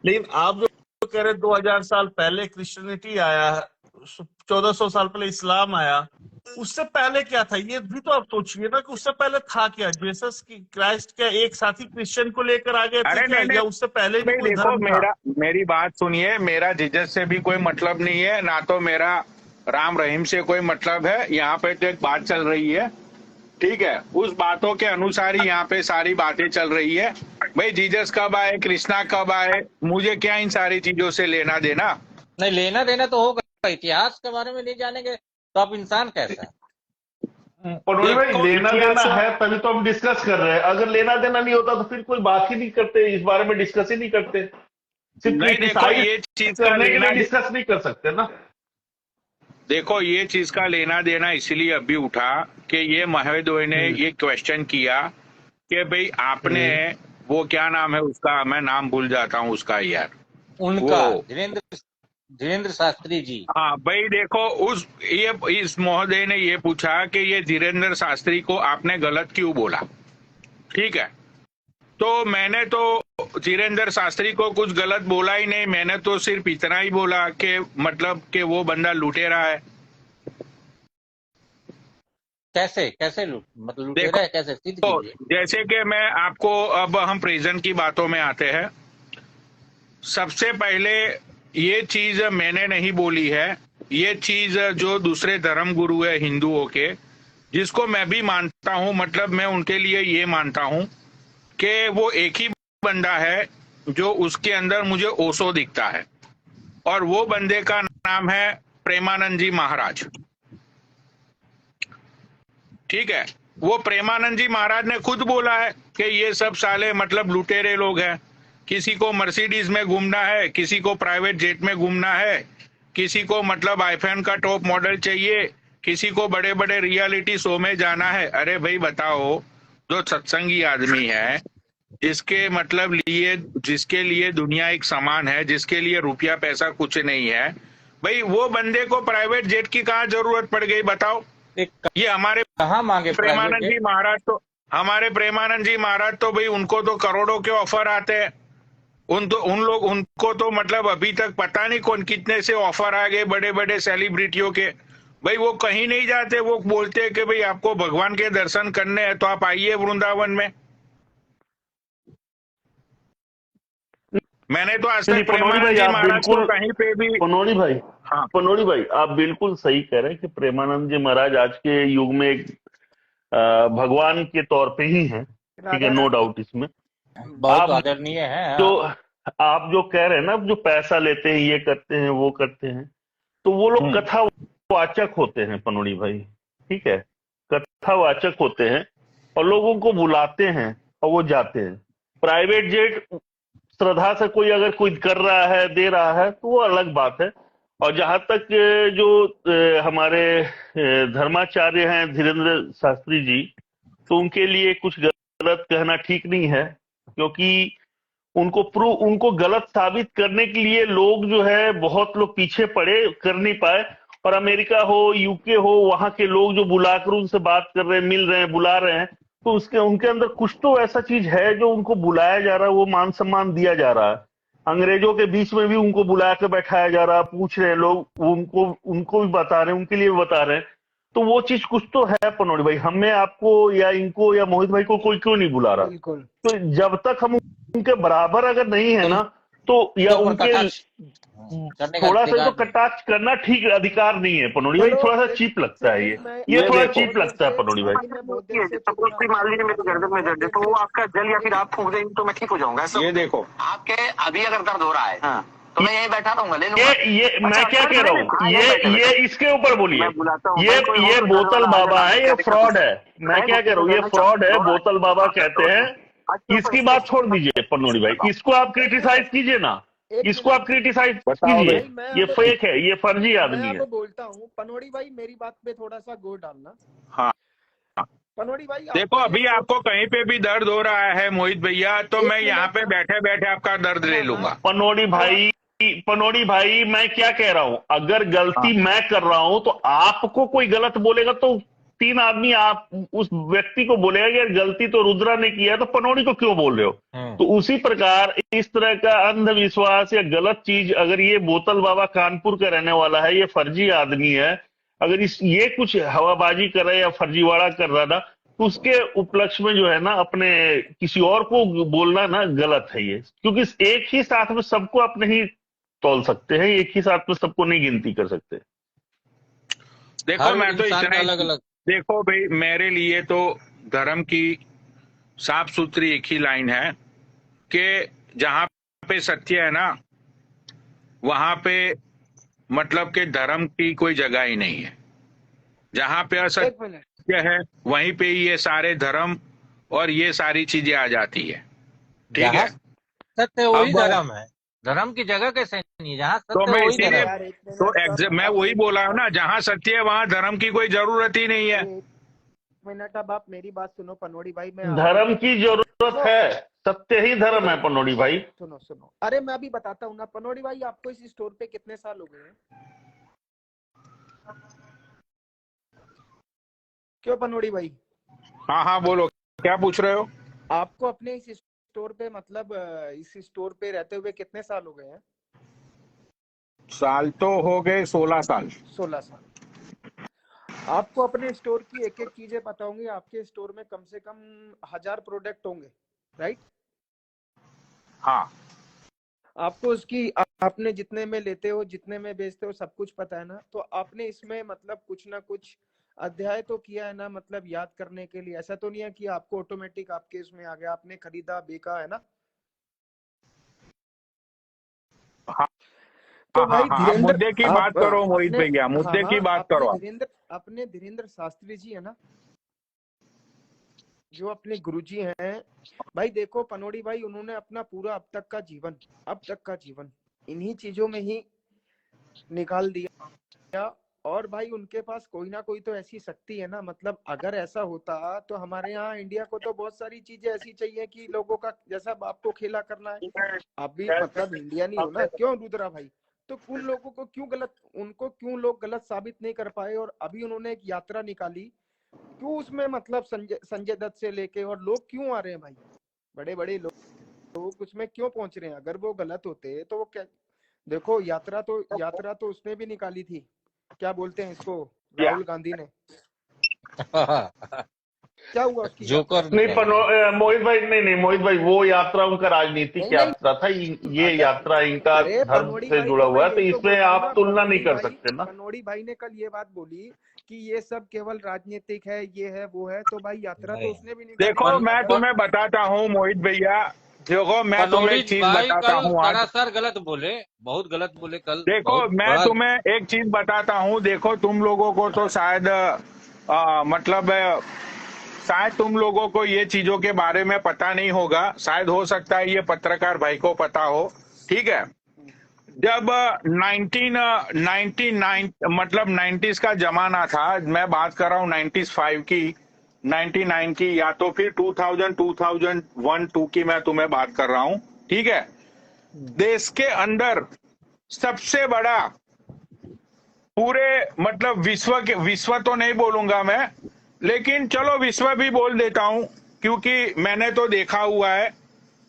लेकिन आप जो कह रहे 2000 साल पहले क्रिश्चियनिटी आया, 1400 साल पहले इस्लाम आया, उससे पहले क्या था ये भी तो आप सोचिए ना कि उससे पहले था क्या? जीसस की क्राइस्ट क्या एक साथी क्रिश्चियन को लेकर आ गए थे अरे क्या, नहीं नहीं या उससे पहले भी भाई, कोई देखो धर्म था? मेरी बात सुनिए, मेरा जीसस से भी कोई मतलब नहीं है, ना तो मेरा राम रहीम से कोई मतलब है। यहाँ पे तो एक बात चल रही है, ठीक है, उस बातों के अनुसार ही यहाँ पे सारी बातें चल रही है। भाई जीसस कब आए, कृष्णा कब आए, मुझे क्या इन सारी चीजों से लेना देना। नहीं, लेना देना तो होगा, इतिहास के बारे में नहीं जानेंगे तो आप इंसान कैसा है? पनोली भाई, देखो लेना देना इतिहास, है तभी तो हम डिस्कस कर रहे हैं। अगर लेना देना नहीं होता तो फिर कोई बात ही नहीं करते, इस बारे में डिस्कस ही नहीं करते। सिर्फ नहीं देखो क्रिटिसाइज ये चीज का करने के लिए लेना, डिस्कस नहीं कर सकते ना। देखो ये चीज का लेना देना इसलिए अभी उठा कि ये महोदय ने ये क्वेश्चन किया कि भाई आपने वो क्या नाम है उसका, मैं नाम भूल जाता हूँ उसका यार, उनका वो धीरेन्द्र शास्त्री जी। हाँ भाई देखो, ये इस महोदय ने ये पूछा कि ये धीरेन्द्र शास्त्री को आपने गलत क्यों बोला, ठीक है। तो मैंने तो धीरेन्द्र शास्त्री को कुछ गलत बोला ही नहीं, मैंने तो सिर्फ इतना ही बोला कि मतलब कि वो बंदा लुटेरा है। कैसे कैसे मतलब लुटेरा देखो है कैसे, सिद्ध तो कीजिए। जैसे कि मैं आपको, अब हम प्रेजेंट की बातों में आते हैं। सबसे पहले ये चीज मैंने नहीं बोली है, ये चीज जो दूसरे धर्म गुरु है हिंदुओं के, जिसको मैं भी मानता हूं, मतलब मैं उनके लिए ये मानता हूं कि वो एक ही बंदा है जो उसके अंदर मुझे ओशो दिखता है, और वो बंदे का नाम है प्रेमानंद जी महाराज, ठीक है। वो प्रेमानंद जी महाराज ने खुद बोला है कि ये सब साले मतलब लुटेरे लोग हैं, किसी को मर्सिडीज में घूमना है, किसी को प्राइवेट जेट में घूमना है, किसी को मतलब आईफोन का टॉप मॉडल चाहिए, किसी को बड़े बड़े रियलिटी शो में जाना है। अरे भाई बताओ, जो सत्संगी आदमी है, जिसके मतलब लिए, जिसके लिए दुनिया एक समान है, जिसके लिए रुपया पैसा कुछ नहीं है, भाई वो बंदे को प्राइवेट जेट की कहाँ जरूरत पड़ गई बताओ। ये हमारे कहाँ मांगे प्राइवेट प्रेमानंद जी जेट? महाराज तो, हमारे प्रेमानंद जी महाराज तो भाई उनको तो करोड़ों के ऑफर आते हैं, उनको तो मतलब अभी तक पता नहीं कौन कितने से ऑफर आ गए बड़े बड़े सेलिब्रिटियों के। भाई वो कहीं नहीं जाते, वो बोलते हैं कि भाई आपको भगवान के दर्शन करने हैं तो आप आइए वृंदावन में। मैंने तो आज तक पनोली प्रेमानंद भाई जी आप महाराज को बिल्कुल, कहीं पे भी, पनोली भाई, हाँ पनोली भाई आप बिल्कुल सही कह रहे हैं कि प्रेमानंद जी महाराज आज के युग में एक भगवान के तौर पे ही हैं, ठीक है, नो डाउट इसमें। बहुत आप आदरणीय है। जो आप जो कह रहे हैं ना, जो पैसा लेते हैं, ये करते हैं, वो करते हैं, तो वो लोग कथावाचक होते हैं पनोली भाई, ठीक है, कथावाचक होते हैं और लोगों को बुलाते हैं और वो जाते हैं। प्राइवेट जेट श्रद्धा से कोई अगर कोई कर रहा है, दे रहा है, तो वो अलग बात है। और जहां तक जो हमारे धर्माचार्य हैं धीरेन्द्र शास्त्री जी, तो उनके लिए कुछ गलत कहना ठीक नहीं है, क्योंकि उनको गलत साबित करने के लिए लोग जो है, बहुत लोग पीछे पड़े, कर नहीं पाए। और अमेरिका हो, यूके हो, वहां के लोग जो बुलाकर उनसे बात कर रहे हैं, मिल रहे हैं, बुला रहे हैं, तो उनके अंदर कुछ तो ऐसा चीज है जो उनको बुलाया जा रहा है, वो मान सम्मान दिया जा रहा है। अंग्रेजों के बीच में भी उनको बुला के बैठाया जा रहा है, पूछ रहे हैं लोग, उनको भी बता रहे हैं, उनके लिए भी बता रहे हैं। तो वो चीज कुछ तो है पनोड़ी भाई, हमें आपको या इनको या मोहित भाई को कोई क्यों नहीं बुला रहा? बिल्कुल। तो जब तक हम उनके बराबर अगर नहीं है ना, तो या उनके थोड़ा सा तो कटाक्ष करना ठीक अधिकार नहीं है पनोड़ी भाई, थोड़ा सा चीप लगता है ये थोड़ा चीप लगता है पनोड़ी भाई। सपोज कोई मान लीजिए मेरे गर्दन में दर्द है, तो वो आपका जल या फिर आप फूंक देंगे तो मैं ठीक हो जाऊंगा। ये देखो आपके अभी अगर दर्द हो रहा है, हाँ, तो मैं यहीं बैठा रहूंगा, ले लूंगा। ये मैं क्या कह रहा हूँ, ये इसके ऊपर बोलिए, ये बोतल बाबा है, ये फ्रॉड है। मैं क्या कह रहा हूँ, ये फ्रॉड है, बोतल बाबा कहते हैं। इसकी बात छोड़ दीजिए पनोड़ी भाई, इसको आप क्रिटिसाइज कीजिए ना, इसको आप क्रिटिसाइज कीजिए, ये फेक है, ये फर्जी आदमी है। मैं बोलता हूँ पनोड़ी भाई, मेरी बात पे थोड़ा सा गौर डालना। हाँ पनोड़ी भाई देखो, अभी आपको कहीं पे भी दर्द हो रहा है मोहित भैया, तो मैं यहाँ पे बैठे बैठे आपका दर्द ले लूंगा। पनोड़ी भाई पनोड़ी भाई, मैं क्या कह रहा हूं, अगर गलती मैं कर रहा हूं तो आपको कोई गलत बोलेगा तो 3 आदमी आप उस व्यक्ति को बोलेगा कि यार गलती तो रुद्रा ने किया, तो पनोड़ी को क्यों बोल रहे हो। तो उसी प्रकार इस तरह का अंधविश्वास या गलत चीज, अगर ये बोतल बाबा कानपुर का रहने वाला है, ये फर्जी आदमी है, अगर ये कुछ हवाबाजी कर रहा है या फर्जीवाड़ा कर रहा था, तो उसके उपलक्ष्य में जो है ना, अपने किसी और को बोलना ना गलत है ये, क्योंकि एक ही साथ में सबको आप नहीं तौल सकते हैं, एक ही साथ में सबको नहीं गिनती कर सकते। देखो हर मैं तो इंसान इतना का ही, अलग अलग। देखो भाई मेरे लिए तो धर्म की साफ सुथरी एक ही लाइन है कि जहां पे सत्य है ना, वहां पे मतलब कि धर्म की कोई जगह ही नहीं है। जहां पे एक असत्य मिनट, है वहीं पे ही ये सारे धर्म और ये सारी चीजें आ जाती है, ठीक जहाँ है। सत्य है वही अब धर्म है, धर्म की जगह कैसे नहीं है, जहाँ तो सत्य है मैं वही इसीलिए धर्म है। यार एक तो मिनट अब मैं आप वही मेरी बोला हूं ना, जहां सत्य है वहां धर्म की कोई जरूरत ही नहीं है। एक मिनट, अब आप मेरी बात सुनो पनोड़ी भाई, मैं आपको धर्म की जरूरत सुनो है, सत्य ही धर्म सुनो है पनोड़ी भाई। सुनो सुनो, अरे मैं अभी बताता हूँ ना पनोड़ी भाई, आपको इस स्टोर पे कितने साल हो गए हैं? क्यों पनोड़ी भाई, हाँ हाँ बोलो, क्या पूछ रहे हो। आपको अपने इस स्टोर पे मतलब इस स्टोर पे रहते हुए कितने साल हो गए हैं? साल तो हो गए 16 साल। 16 साल। आपको अपने स्टोर की एक एक चीजें पता होंगी, आपके स्टोर में कम से कम 1000 प्रोडक्ट होंगे, राइट? हाँ आपको उसकी आपने जितने में लेते हो, जितने में बेचते हो, सब कुछ पता है ना। तो आपने इसमें मतलब कुछ ना कुछ अध्याय तो किया है ना, मतलब याद करने के लिए। ऐसा तो नहीं है कि आपको ऑटोमेटिक आपके इसमें आ गया, आपने खरीदा बेचा, है ना? हाँ तो हाँ भाई हाँ, आप धीरेन्द्र, मुद्दे की बात आप करो मोहित अपने, भैया, हाँ मुद्दे की हाँ, बात करो आप। अपने धीरेन्द्र शास्त्री जी है ना, जो अपने गुरुजी हैं। भाई देखो पनोड़ी भाई, उन्होंने अपना पूरा अब तक का जीवन इन्हीं चीजों में ही निकाल दिया। और भाई उनके पास कोई ना कोई तो ऐसी शक्ति है ना, मतलब अगर ऐसा होता तो हमारे यहाँ इंडिया को तो बहुत सारी चीजें ऐसी चाहिए कि लोगों का जैसा आपको खेला करना है। आप भी मतलब इंडियन ही हो ना, क्यों रुद्रा भाई? तो उन लोगों को क्यों गलत, उनको क्यों लोग गलत साबित नहीं कर पाए? और अभी उन्होंने एक यात्रा निकाली, क्यों उसमें मतलब संजय दत्त से लेके और लोग क्यों आ रहे हैं भाई, बड़े बड़े लोग उसमें क्यों पहुंच रहे हैं? अगर वो गलत होते तो वो क्या, देखो यात्रा तो उसने भी निकाली थी, क्या बोलते हैं इसको, राहुल गांधी ने। क्या हुआ उसकी यात्रा जोकर से? नहीं मोहित भाई, नहीं मोहित भाई, वो यात्रा उनका राजनीतिक नहीं नहीं, यात्रा था, ये अगर, यात्रा इनका अरे धर्म पनोड़ी से भाई, जुड़ा तो मैं हुआ है, तो यही तो बोल इसमें रहा हूँ ना, आप तुलना नहीं कर सकते ना। पनोड़ी भाई ने कल ये बात बोली कि ये सब केवल राजनीतिक है, ये है वो है, तो भाई यात्रा तो नहीं, उसने भी निकाली देखो थी। मैं अगर तुम्हें बताता हूँ मोहित भैया, देखो मैं तुम्हें पनोड़ी एक चीज भाई बताता कल हूँ आज। सरासर गलत बोले, बहुत गलत बोले कल, देखो बहुत मैं बड़ा। तुम्हें एक चीज बताता हूँ, देखो तुम लोगों को तो शायद मतलब शायद तुम लोगों को ये चीजों के बारे में पता नहीं होगा, शायद हो सकता है ये पत्रकार भाई को पता हो, ठीक है। जब 1999 मतलब 90s का जमाना था, मैं बात कर रहा हूँ 95 की, 99 की, या तो फिर 2000 2001 2 की मैं तुम्हें बात कर रहा हूँ, ठीक है। देश के अंदर सबसे बड़ा, पूरे मतलब विश्व तो नहीं बोलूंगा मैं, लेकिन चलो विश्व भी बोल देता हूं, क्योंकि मैंने तो देखा हुआ है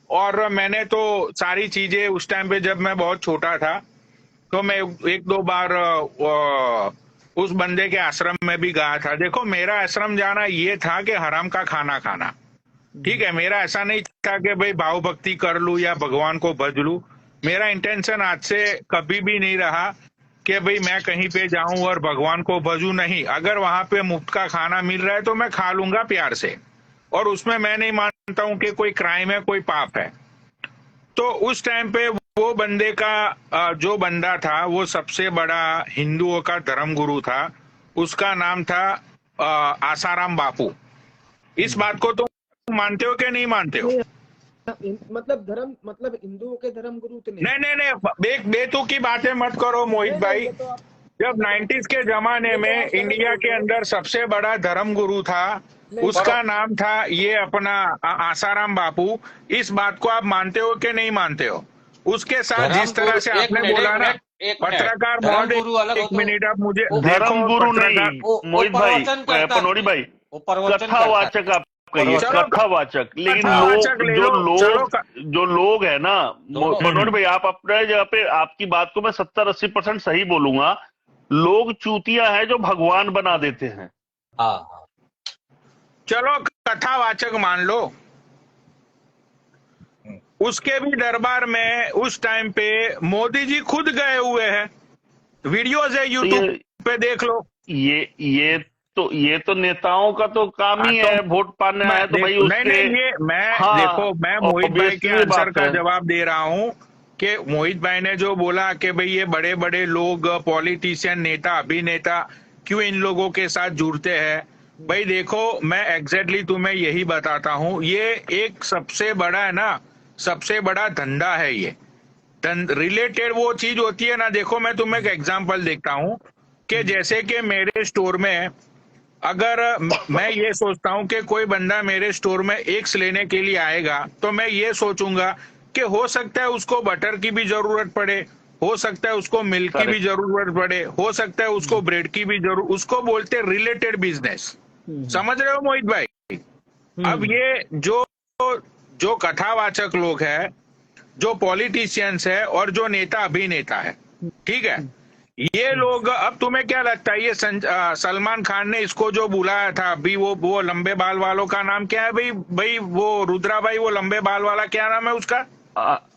और मैंने तो सारी चीजें उस टाइम पे, जब मैं बहुत छोटा था तो मैं एक दो बार उस बंदे के आश्रम में भी गया था। देखो मेरा आश्रम जाना ये था कि हराम का खाना खाना, ठीक है। मेरा ऐसा नहीं था कि भाई भाव भक्ति कर लूं या भगवान को भज लूं। मेरा इंटेंशन आज से कभी भी नहीं रहा कि भाई मैं कहीं पे जाऊं और भगवान को भजूं, नहीं। अगर वहां पे मुफ्त का खाना मिल रहा है तो मैं खा लूंगा प्यार से, और उसमें मैं नहीं मानता हूं कि कोई क्राइम है, कोई पाप है। तो उस टाइम पे वो बंदे का जो बंदा था वो सबसे बड़ा हिंदुओं का धर्मगुरु था, उसका नाम था आसाराम बापू। इस बात को तुम मानते हो कि नहीं मानते हो? मतलब धर्म, मतलब हिंदुओं के धर्म गुरु तो नहीं? नहीं, एक बेतुकी बातें मत करो मोहित भाई। ये तो आप, जब 90s के जमाने ये तो में आप गलत इंडिया बोल के रहे हो। अंदर सबसे बड़ा धर्मगुरु था, उसका नाम था ये अपना आसाराम बापू। इस बात को आप मानते हो कि नहीं मानते हो? उसके साथ जिस तरह धर्मगुरु से एक आपने मिनट बोला ना, एक मिनट पत्रकार महोदय, धर्मगुरु अलग हो एक तो मिनट आप मुझे वो देखो, धर्मगुरु पत्रकार, नहीं वो मोहित भाई, प्रवचन करता पनोड़ी है, भाई, वो प्रवचन करता कथावाचक है, आप कहिए, चलो कथावाचक। लेकिन कथावाचक लोग ले जो लो, चलो लोग जो लोग है ना, दोनों पनोड़ी भाई, आप अपने जगह पे, आपकी बात को मैं 70-80% सही बोलूंगा। लोग चूतिया है जो भगवान बना देते हैं। हाँ चलो कथावाचक मान लो, उसके भी दरबार में उस टाइम पे मोदी जी खुद गए हुए हैं, वीडियोज है तो यूट्यूब पे, देख लो। ये तो नेताओं का तो काम हाँ ही तो है, वोट पाने मैं आए तो भाई देखो, नहीं उसके। नहीं, ये मैं हाँ, देखो, मैं मोहित भाई के ऑब्वियसली आंसर बात का है। जवाब दे रहा हूँ कि मोहित भाई ने जो बोला कि भाई ये बड़े बड़े लोग, पॉलिटिशियन, नेता, अभिनेता क्यों इन लोगों के साथ जुड़ते हैं। भाई देखो, मैं एग्जैक्टली तुम्हें यही बताता हूँ, ये एक सबसे बड़ा है ना, सबसे बड़ा धंधा है ये। रिलेटेड वो चीज होती है ना, देखो मैं तुम्हें एक एग्जांपल देखता हूँ कि जैसे कि मेरे स्टोर में, अगर मैं ये सोचता हूं कि कोई बंदा मेरे स्टोर में एग्स लेने के लिए आएगा, तो मैं ये सोचूंगा कि हो सकता है उसको बटर की भी जरूरत पड़े, हो सकता है उसको मिल्क की भी करेक्ट। जरूरत पड़े, हो सकता है उसको ब्रेड की भी जरूरत, उसको बोलते रिलेटेड बिजनेस। समझ रहे हो मोहित भाई? अब ये जो जो कथावाचक लोग हैं, जो पॉलिटिशियंस है और जो नेता अभिनेता है, ठीक है, ये लोग, अब तुम्हें क्या लगता है, ये सलमान खान ने इसको जो बुलाया था अभी, वो लंबे बाल वालों का नाम क्या है भाई? भाई वो रुद्रा भाई, वो लंबे बाल वाला क्या नाम है उसका?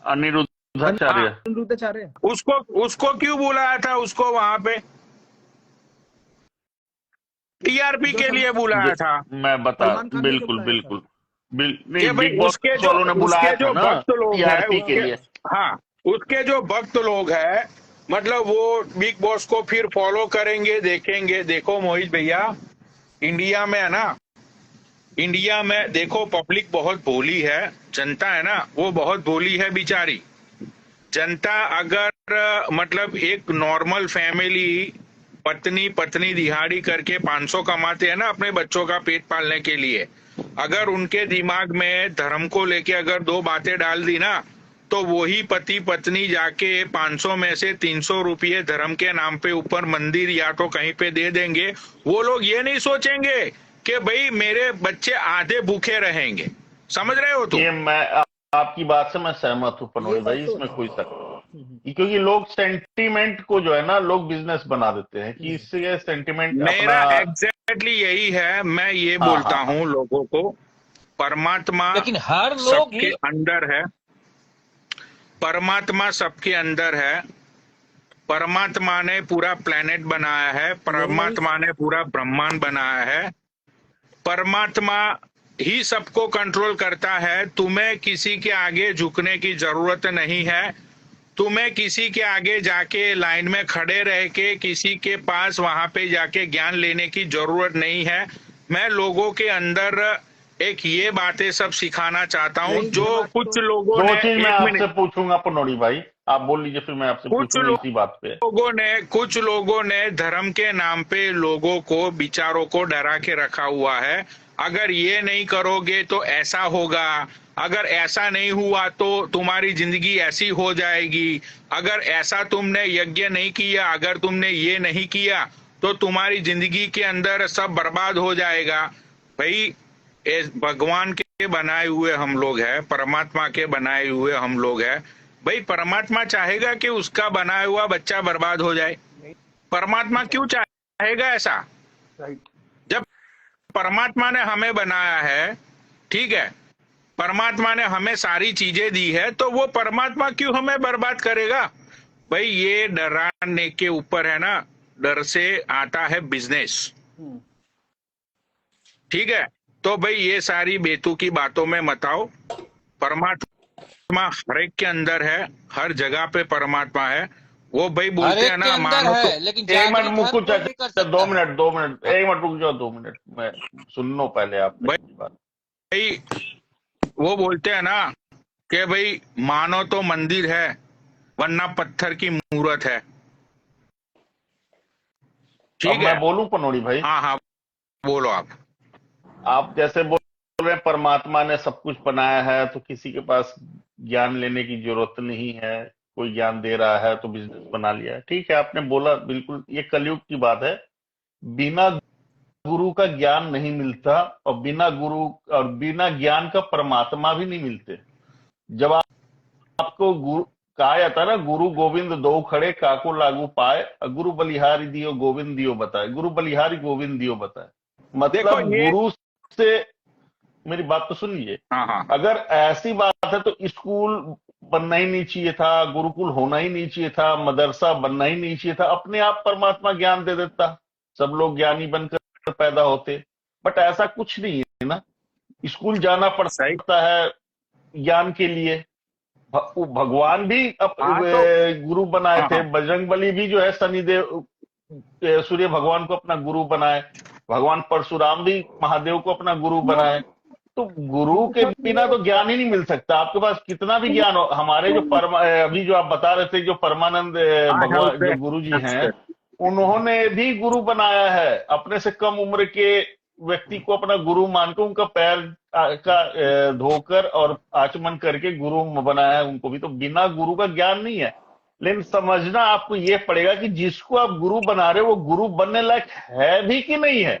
अनिरुद्धाचार्य। अनिरुद्धाचार्य। उसको उसको क्यों बुलाया था उसको वहां पे? टीआरपी के लिए बुलाया था मैं बता, सलमान खान ने क्यों बिल्कुल बुलाया था? बिल्कुल नहीं, कि भाई बिग बॉस वालों ने बुलाया उसके था जो ना भक्त लोग हैं, टीआरपी के लिए। हाँ, उसके जो भक्त लोग हैं, मतलब वो बिग बॉस को फिर फॉलो करेंगे, देखेंगे। देखो मोहित भैया, इंडिया में है ना, इंडिया में देखो पब्लिक बहुत भोली है, जनता है ना वो बहुत भोली है बेचारी। जनता अगर मतलब एक नॉर्मल फैमिली, पत्नी दिहाड़ी करके 500 कमाते हैं ना अपने बच्चों का पेट पालने के लिए, अगर उनके दिमाग में धर्म को लेके अगर दो बातें डाल दी ना, तो वही पति पत्नी जाके 500 में से 300 रुपये धर्म के नाम पे ऊपर मंदिर या तो कहीं पे दे देंगे। वो लोग ये नहीं सोचेंगे कि भाई मेरे बच्चे आधे भूखे रहेंगे। समझ रहे हो तुम? ये मैं आपकी बात से मैं सहमत हूँ पनोड़ी भाई, इसमें कोई शक नहीं। क्योंकि लोग सेंटीमेंट को जो है ना, लोग बिजनेस बना देते हैं कि इससे सेंटीमेंट मेरा अपना। एग्जैक्टली यही है, मैं ये हाँ, बोलता हाँ, हूँ लोगों को, परमात्मा लेकिन हर लोग सबके ही अंदर है, परमात्मा सबके अंदर है। परमात्मा ने पूरा प्लेनेट बनाया है, परमात्मा ने पूरा ब्रह्मांड बनाया है, परमात्मा ही सबको कंट्रोल करता है। तुम्हें किसी के आगे झुकने की जरूरत नहीं है, तुम्हें किसी के आगे जाके लाइन में खड़े रह के किसी के पास वहां पे जाके ज्ञान लेने की जरूरत नहीं है। मैं लोगों के अंदर एक ये बातें सब सिखाना चाहता हूँ, जो कुछ लोगों दो ने, चीज मैं एक आपसे मिनट, पूछूंगा पनोड़ी भाई, आप बोल लीजिए फिर मैं आपसे कुछ पूछूंगा इसी बात पे। कुछ लोगों ने धर्म के नाम पे लोगों को, विचारों को डरा के रखा हुआ है। अगर ये नहीं करोगे तो ऐसा होगा, अगर ऐसा नहीं हुआ तो तुम्हारी जिंदगी ऐसी हो जाएगी, अगर ऐसा तुमने यज्ञ नहीं किया, अगर तुमने ये नहीं किया तो तुम्हारी जिंदगी के अंदर सब बर्बाद हो जाएगा। भाई भगवान के बनाए हुए हम लोग हैं, परमात्मा के बनाए हुए हम लोग हैं। भाई परमात्मा चाहेगा कि उसका बनाया हुआ बच्चा बर्बाद हो जाए? परमात्मा क्यों चाहेगा ऐसा? जब परमात्मा ने हमें बनाया है, ठीक है, परमात्मा ने हमें सारी चीजें दी है, तो वो परमात्मा क्यों हमें बर्बाद करेगा? भाई ये डराने के ऊपर है ना, डर से आता है बिजनेस, ठीक है। तो भाई ये सारी बेतुकी बातों में मत आओ। परमात्मा हर एक के अंदर है, हर जगह पे परमात्मा है। वो भाई हर बोलते एक हैं के ना, अंदर मानो तो है, लेकिन एक मिनट जागृत हर मुझको कोई नहीं कर सकता 2 है। मिनट 2 मिनट, एक मिनट रुक जाओ, 2 मिनट मैं सुन लो पहले आप मेरी बात। भाई वो बोलते हैं ना कि भाई मानो तो मंदिर है वरना पत्थर की मूरत है, अब ठीक है। मैं बोलूं पनोड़ी भाई, हाँ हाँ, बोलो आप। आप जैसे बोल रहे हैं परमात्मा ने सब कुछ बनाया है, तो किसी के पास ज्ञान लेने की जरूरत नहीं है, कोई ज्ञान दे रहा है तो बिजनेस बना लिया है। ठीक है, आपने बोला, बिल्कुल ये कलयुग की बात है। बिना गुरु का ज्ञान नहीं मिलता, और बिना गुरु और बिना ज्ञान का परमात्मा भी नहीं मिलते। जब आपको गुरु कहा जाता है ना, गुरु गोविंद दो खड़े काको लागू पाए, गुरु बलिहारी दियो गोविंद दियो बताए, गुरु बलिहारी गोविंद दियो बताए। देखो मतलब ये, गुरु से, मेरी बात तो सुन लीजिए, हाँ, अगर ऐसी बात है तो स्कूल बनना ही नहीं चाहिए था, गुरुकुल होना ही नहीं चाहिए था, मदरसा बनना ही नहीं चाहिए था, अपने आप परमात्मा ज्ञान दे देता, सब लोग ज्ञानी बनकर पैदा होते। बट ऐसा कुछ नहीं है ना, स्कूल जाना सही। पड़ता है ज्ञान के लिए। भगवान भी हाँ तो, गुरु बनाए थे, हाँ, बजरंगबली भी जो है शनिदेव सूर्य भगवान को अपना गुरु बनाए, भगवान परशुराम भी महादेव को अपना गुरु बनाए। तो गुरु के बिना तो ज्ञान ही नहीं मिल सकता, आपके पास कितना भी ज्ञान हो। हमारे जो अभी जो आप बता रहे थे, जो परमानंद भगवान जो गुरु जी हैं, उन्होंने भी गुरु बनाया है, अपने से कम उम्र के व्यक्ति को अपना गुरु मानकर उनका पैर का धोकर और आचमन करके गुरु बनाया है उनको भी। तो बिना गुरु का ज्ञान नहीं है। लेकिन समझना आपको ये पड़ेगा कि जिसको आप गुरु बना रहे हो वो गुरु बनने लायक है भी कि नहीं है,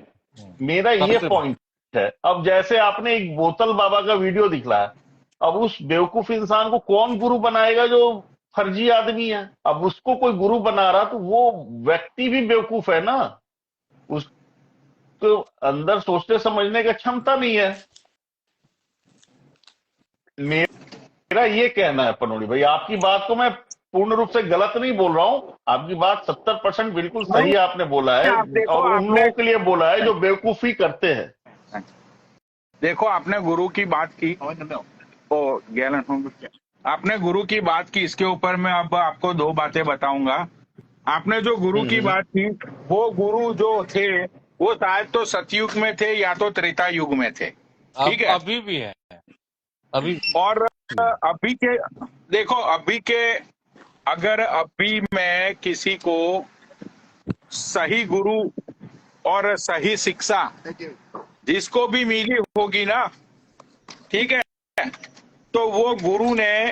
मेरा ये पॉइंट है। अब जैसे आपने एक बोतल बाबा का वीडियो दिखलाया, अब उस बेवकूफ इंसान को कौन गुरु बनाएगा जो फर्जी आदमी है। अब उसको कोई गुरु बना रहा तो वो व्यक्ति भी बेवकूफ है ना, उसको अंदर सोचने समझने की क्षमता नहीं है। मेरा ये कहना है पनोड़ी भाई, आपकी बात को मैं पूर्ण रूप से गलत नहीं बोल रहा हूं, आपकी बात 70% बिल्कुल सही आपने बोला है, और उन लोगों के लिए बोला है जो बेवकूफी करते हैं। देखो आपने गुरु की बात की, आपने गुरु की बात की, इसके ऊपर मैं अब आपको दो बातें बताऊंगा। आपने जो गुरु की बात की, वो गुरु जो थे वो शायद तो सतयुग में थे या तो त्रेता युग में थे, ठीक है, अभी भी है, अभी। और अभी के, देखो अभी के, अगर अभी मैं किसी को सही गुरु और सही शिक्षा जिसको भी मिली होगी ना, ठीक है, तो वो गुरु ने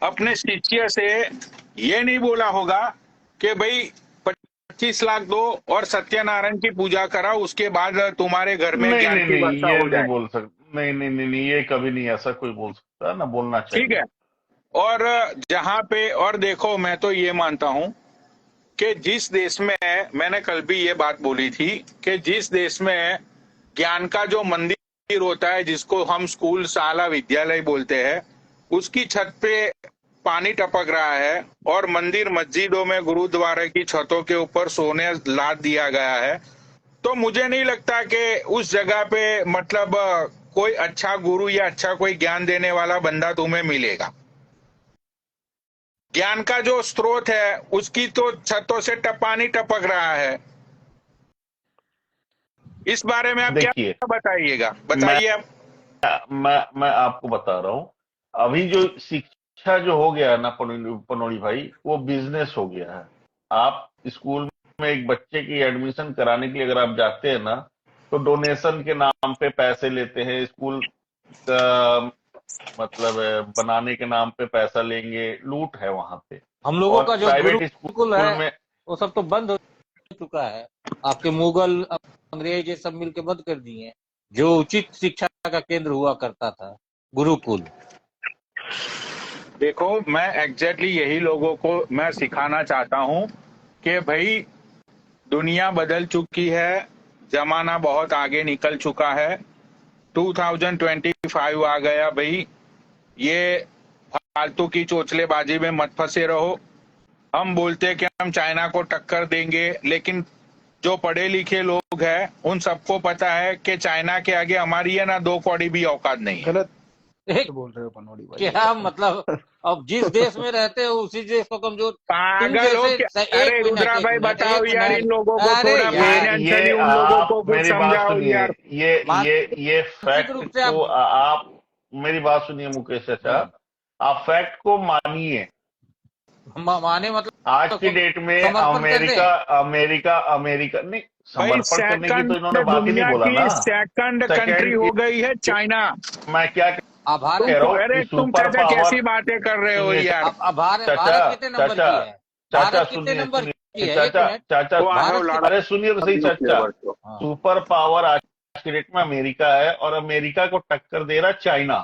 अपने शिष्य से ये नहीं बोला होगा कि भाई 25 लाख दो और सत्यनारायण की पूजा कराओ, उसके बाद तुम्हारे घर में ज्ञान की वर्षा ये हो जाए। नहीं बोल सकते, नहीं, ये कभी नहीं ऐसा कोई बोल सकता ना, बोलना चाहिए। ठीक है, और जहां पे, और देखो मैं तो ये मानता हूं कि जिस देश में, मैंने कल भी ये बात बोली थी कि जिस देश में ज्ञान का जो मंदिर होता है, जिसको हम स्कूल शाला विद्यालय बोलते हैं, उसकी छत पे पानी टपक रहा है और मंदिर मस्जिदों में गुरुद्वारे की छतों के ऊपर सोने लाद दिया गया है, तो मुझे नहीं लगता कि उस जगह पे मतलब कोई अच्छा गुरु या अच्छा कोई ज्ञान देने वाला बंदा तुम्हें मिलेगा। ज्ञान का जो स्रोत है उसकी तो छतों से पानी टपक रहा है। इस बारे में आप क्या बताइएगा, बताइए आप। मैं आपको बता रहा हूं, अभी जो शिक्षा जो हो गया है ना पनोड़ी भाई, वो बिजनेस हो गया है। आप स्कूल में एक बच्चे की एडमिशन कराने के लिए अगर आप जाते हैं ना, तो डोनेशन के नाम पे पैसे लेते हैं, स्कूल का मतलब बनाने के नाम पे पैसा लेंगे, लूट है वहां पे। हम लोगों का जो प्राइवेट गुरुकुल है वो सब तो बंद हो चुका है, आपके मुगल अंग्रेज ये सब मिलके बंद कर दिए, जो उचित शिक्षा का केंद्र हुआ करता था गुरुकुल। देखो मैं एग्जैक्टली यही लोगों को मैं सिखाना चाहता हूं कि भाई दुनिया बदल चुकी है, जमाना बहुत आगे निकल चुका है, 2025 आ गया भाई, ये फालतू की चोचलेबाजी में मत फंसे रहो। हम बोलते हैं कि हम चाइना को टक्कर देंगे, लेकिन जो पढ़े लिखे लोग हैं उन सबको पता है कि चाइना के आगे हमारी है ना 2 कौड़ी भी औकात नहीं है। गलत बोल रहे हो पनोड़ी भाई, क्या मतलब, अब जिस देश में रहते हो उसी देश को कमजोर पागल हो क्या? अरे रुद्रा भाई बताओ यार, इन लोगों को थोड़ा फाइनेंशियली उन लोगों को कुछ समझाओ यार। ये फैक्ट को आप मेरी बात सुनिए मुकेश चाचा, आप फैक्ट को मानिए। माने मतलब आज की डेट में अमेरिका नहीं समर्पण करने की तो इन्होंने बात ही नहीं बोला ना। सेकंड कंट्री हो गई है चाइना। मैं क्या भारत कह रहा हूँ अरे कि तुम सुपर चाचा पावर, कैसी बातें कर रहे हो सुनिए यार? भारत चाचा कितने नंबर चाचा की है? चाचा भारत कितने सुनिए नंबर की सुनिए है? एक चाचा मिनट, चाचा वो आ जाओ भारत लाडो। अरे सुनिए तो सही चाचा, हाँ, सुपर पावर आज की डेट में अमेरिका है, और अमेरिका को टक्कर दे रहा चाइना।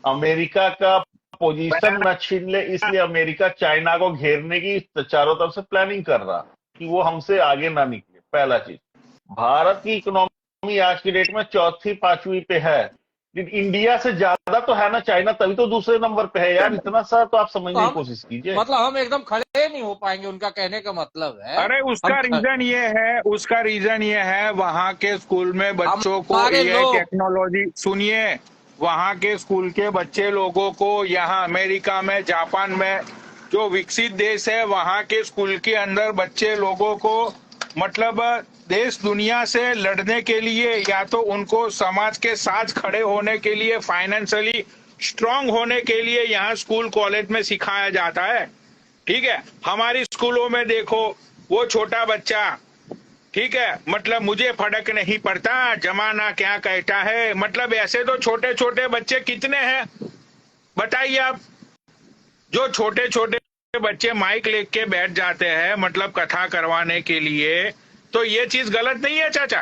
अमेरिका का पोजीशन न छीन ले, इसलिए अमेरिका चाइना को घेरने की चारों तरफ से प्लानिंग कर रहा कि वो हमसे आगे ना निकले। पहला चीज, भारत की इकोनॉमी आज की डेट में चौथी पांचवी पे है, लेकिन इंडिया से ज्यादा तो है ना चाइना, तभी तो दूसरे नंबर पे है यार। इतना सा तो आप तो समझने की हम कोशिश कीजिए। मतलब हम एकदम खड़े नहीं हो पाएंगे, उनका कहने का मतलब है। अरे उसका रीजन ये है वहां के स्कूल में बच्चों को हमारे एआई लोग, टेक्नोलॉजी, सुनिए, वहां के स्कूल के बच्चे लोगों को यहाँ अमेरिका में, जापान में, जो विकसित देश है, वहां के स्कूल के अंदर बच्चे लोगों को मतलब देश दुनिया से लड़ने के लिए, या तो उनको समाज के साथ खड़े होने के लिए, फाइनेंशियली स्ट्रांग होने के लिए यहाँ स्कूल कॉलेज में सिखाया जाता है। ठीक है, हमारी स्कूलों में देखो वो छोटा बच्चा, ठीक है, मतलब मुझे फर्क नहीं पड़ता, जमाना क्या कहता है, मतलब ऐसे तो छोटे छोटे बच्चे कितने हैं बताइए आप, जो छोटे छोटे बच्चे माइक लेके बैठ जाते हैं मतलब कथा करवाने के लिए। तो ये चीज गलत नहीं है चाचा?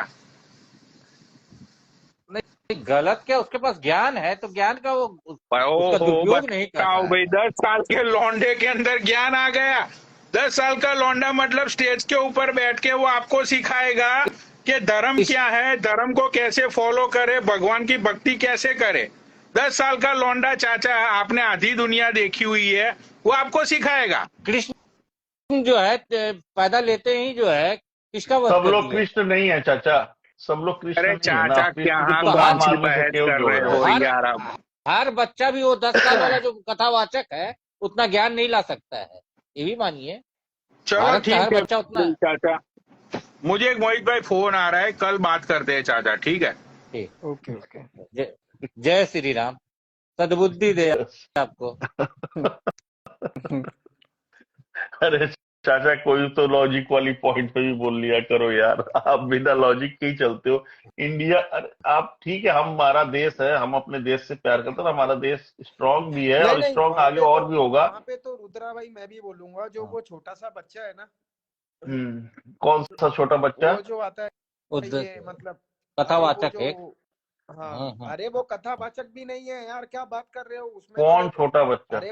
नहीं गलत क्या, उसके पास ज्ञान है तो ज्ञान का वो उसका ओहो, दुरुपयोग नहीं कर बताओ रहा भाई, है। 10 साल के लौंडे के अंदर ज्ञान आ गया। 10 साल का लौंडा मतलब स्टेज के ऊपर बैठ के वो आपको सिखाएगा कि धर्म इस क्या है, धर्म को कैसे फॉलो करे, भगवान की भक्ति कैसे करे। 10 साल का लौंडा चाचा, आपने आधी दुनिया देखी हुई है, वो आपको सिखाएगा। कृष्ण जो है पैदा लेते ही जो है किसका वध सब कर लोग दिया? कृष्ण नहीं है चाचा, सब लोग कृष्ण अरे नहीं है ना। चाचा, क्या कृष्ण की तो तुलना हर आम आदमी से बहस क्यों कर जोड़ रहे रहे हो हैं? हर यार आप? हर बच्चा भी वो 10 साल वाला जो कथावाचक है उतना ज्ञान नहीं ला सकता है, ये भी मानिए। चलो भारत का हर ठीक है बच्चा उतना। चाचा, मुझे एक मोहित भाई फोन आ रहा है, कल बात करते हैं चाचा, ठीक है? ठीक, ओके ओके। जय श्री राम, सद्बुद्धि दे आपको। अरे चाचा, कोई तो लॉजिक वाली पॉइंट पे भी बोल लिया करो यार, आप बिना लॉजिक के ही चलते हो। इंडिया, अरे आप ठीक है, हम, हमारा देश है, हम अपने देश से प्यार करते हैं, हमारा देश स्ट्रांग भी है नहीं और नहीं, स्ट्रांग आगे और भी होगा। वहां पे तो रुद्रा भाई मैं भी बोलूंगा, जो वो छोटा सा बच्चा है ना, कौन सा छोटा बच्चा? वो जो आता है उधर ये मतलब, अरे वो कथावाचक जो, एक। हाँ, अरे वो कथावाचक भी नहीं है यार, क्या बात कर रहे हो उसमें तो कौन वो, छोटा बच्चा? अरे